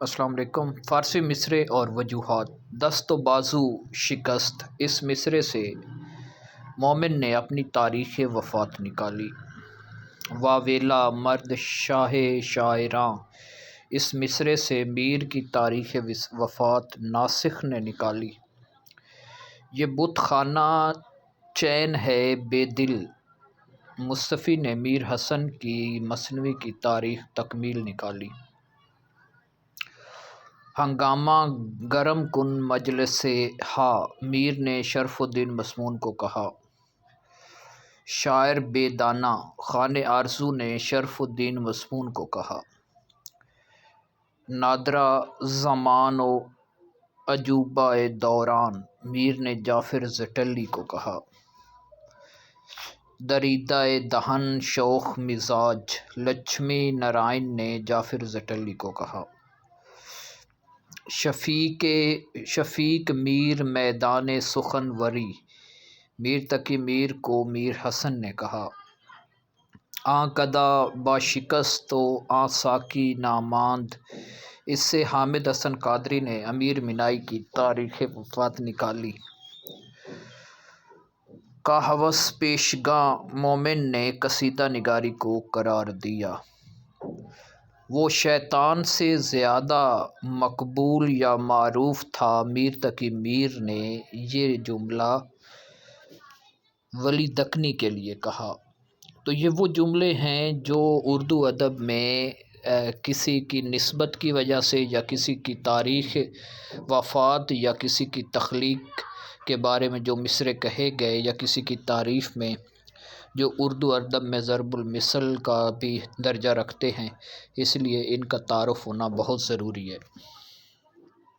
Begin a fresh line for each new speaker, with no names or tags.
السلام علیکم۔ فارسی مصرے اور وجوہات۔ دست و بازو شکست۔ اس مصرے سے مومن نے اپنی تاریخ وفات نکالی۔ واویلا مرد شاہ شاعراں۔ اس مصرے سے میر کی تاریخ وفات ناسخ نے نکالی۔ یہ بت خانہ چین ہے بے دل۔ مصطفی نے میر حسن کی مثنوی کی تاریخ تکمیل نکالی۔ ہنگامہ گرم کن مجلس ہا۔ میر نے شرف الدین مسمون کو کہا۔ شاعر بے دانہ۔ خانِ آرزو نے شرف الدین مسمون کو کہا۔ نادرہ زمان و عجوبہ دوران۔ میر نے جعفر زٹلی کو کہا۔ دریدہ دہن شوخ مزاج۔ لچھمی نارائن نے جعفر زٹلی کو کہا۔ شفیق میر میدان سخن وری۔ میر تقی میر کو میر حسن نے کہا۔ آں کدہ با شکست و آں ساقی ناماند۔ اس سے حامد حسن قادری نے امیر مینائی کی تاریخ وفات نکالی۔ کا ہوس پیشگاں مومن نے قصیدہ نگاری کو قرار دیا۔ وہ شیطان سے زیادہ مقبول یا معروف تھا۔ میر تقی میر نے یہ جملہ ولی دکنی کے لیے کہا۔ تو یہ وہ جملے ہیں جو اردو ادب میں کسی کی نسبت کی وجہ سے یا کسی کی تاریخ وفات یا کسی کی تخلیق کے بارے میں جو مصرے کہے گئے یا کسی کی تعریف میں جو اردو ادب میں ضرب المثل کا بھی درجہ رکھتے ہیں، اس لیے ان کا تعارف ہونا بہت ضروری ہے۔